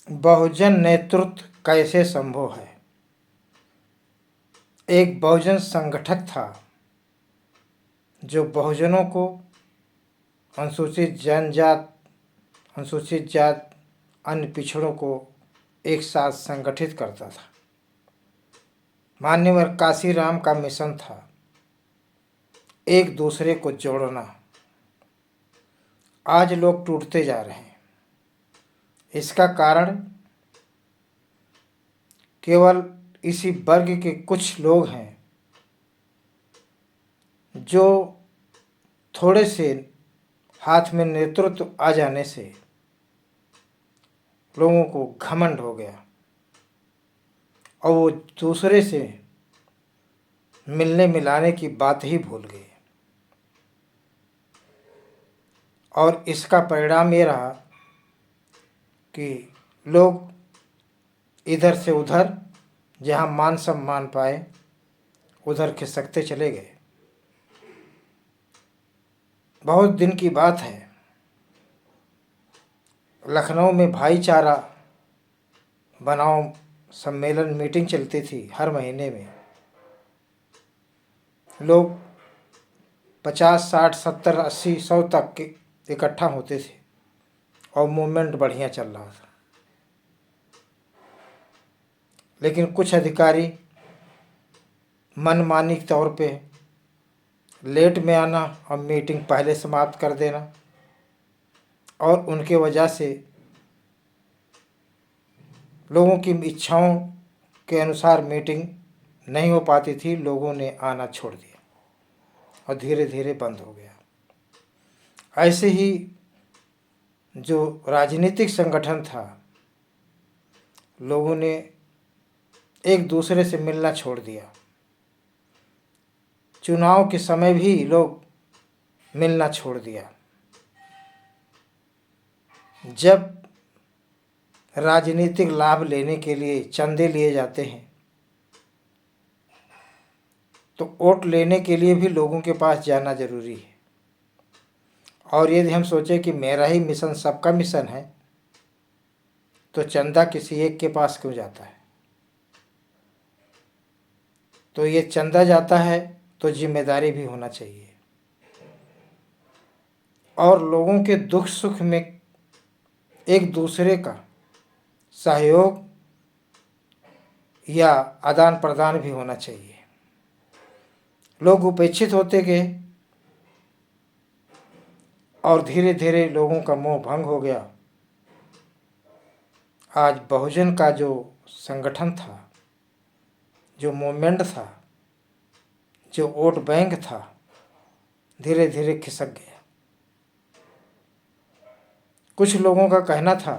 बहुजन नेतृत्व कैसे संभव है। एक बहुजन संगठक था जो बहुजनों को, अनुसूचित जनजात, अनुसूचित जात, अन्य पिछड़ों को एक साथ संगठित करता था। मान्यवर काशीराम का मिशन था एक दूसरे को जोड़ना। आज लोग टूटते जा रहे हैं। इसका कारण केवल इसी वर्ग के कुछ लोग हैं जो थोड़े से हाथ में नेतृत्व आ जाने से लोगों को घमंड हो गया और वो दूसरे से मिलने मिलाने की बात ही भूल गए। और इसका परिणाम ये रहा कि लोग इधर से उधर, जहाँ मान सम्मान पाए उधर खिसकते चले गए। बहुत दिन की बात है, लखनऊ में भाईचारा बनाओ सम्मेलन मीटिंग चलती थी हर महीने में। लोग 50, 60, 70, 80, 100 तक के इकट्ठा होते थे और मूवमेंट बढ़िया चल रहा था। लेकिन कुछ अधिकारी मनमानी के तौर पे लेट में आना और मीटिंग पहले समाप्त कर देना, और उनके वजह से लोगों की इच्छाओं के अनुसार मीटिंग नहीं हो पाती थी। लोगों ने आना छोड़ दिया और धीरे धीरे बंद हो गया। ऐसे ही जो राजनीतिक संगठन था, लोगों ने एक दूसरे से मिलना छोड़ दिया। चुनाव के समय भी लोग मिलना छोड़ दिया। जब राजनीतिक लाभ लेने के लिए चंदे लिए जाते हैं तो वोट लेने के लिए भी लोगों के पास जाना जरूरी है। और यदि हम सोचें कि मेरा ही मिशन सबका मिशन है तो चंदा किसी एक के पास क्यों जाता है। तो ये चंदा जाता है तो जिम्मेदारी भी होना चाहिए। और लोगों के दुख सुख में एक दूसरे का सहयोग या आदान प्रदान भी होना चाहिए। लोग उपेक्षित होते गए और धीरे धीरे लोगों का मोह भंग हो गया। आज बहुजन का जो संगठन था, जो मूवमेंट था, जो वोट बैंक था, धीरे धीरे खिसक गया। कुछ लोगों का कहना था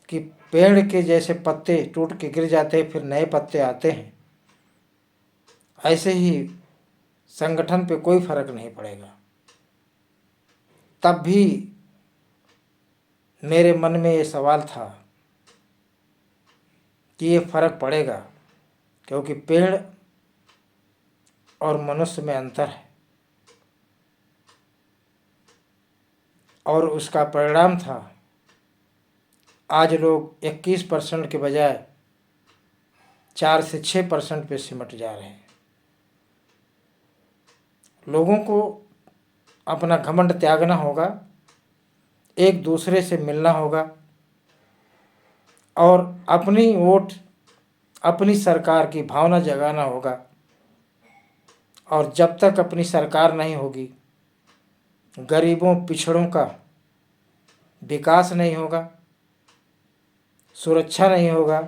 कि पेड़ के जैसे पत्ते टूट के गिर जाते हैं फिर नए पत्ते आते हैं, ऐसे ही संगठन पे कोई फर्क नहीं पड़ेगा। तब भी मेरे मन में ये सवाल था कि ये फर्क पड़ेगा, क्योंकि पेड़ और मनुष्य में अंतर है। और उसका परिणाम था आज लोग 21% के बजाय 4 से 6% पे सिमट जा रहे हैं। लोगों को अपना घमंड त्यागना होगा, एक दूसरे से मिलना होगा और अपनी वोट, अपनी सरकार की भावना जगाना होगा। और जब तक अपनी सरकार नहीं होगी, गरीबों पिछड़ों का विकास नहीं होगा, सुरक्षा नहीं होगा।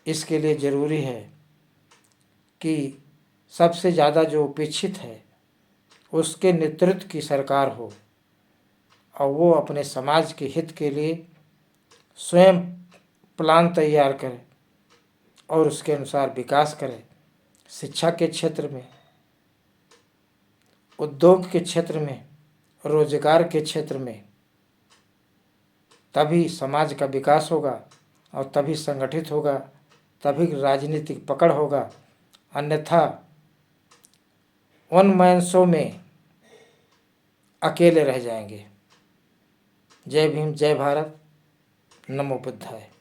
इसके लिए ज़रूरी है कि सबसे ज़्यादा जो उपेक्षित है उसके नेतृत्व की सरकार हो और वो अपने समाज के हित के लिए स्वयं प्लान तैयार करे और उसके अनुसार विकास करे। शिक्षा के क्षेत्र में, उद्योग के क्षेत्र में, रोजगार के क्षेत्र में, तभी समाज का विकास होगा और तभी संगठित होगा, तभी राजनीतिक पकड़ होगा। अन्यथा वन मैन शो में अकेले रह जाएंगे। जय भीम, जय भारत। नमो बुद्धाय।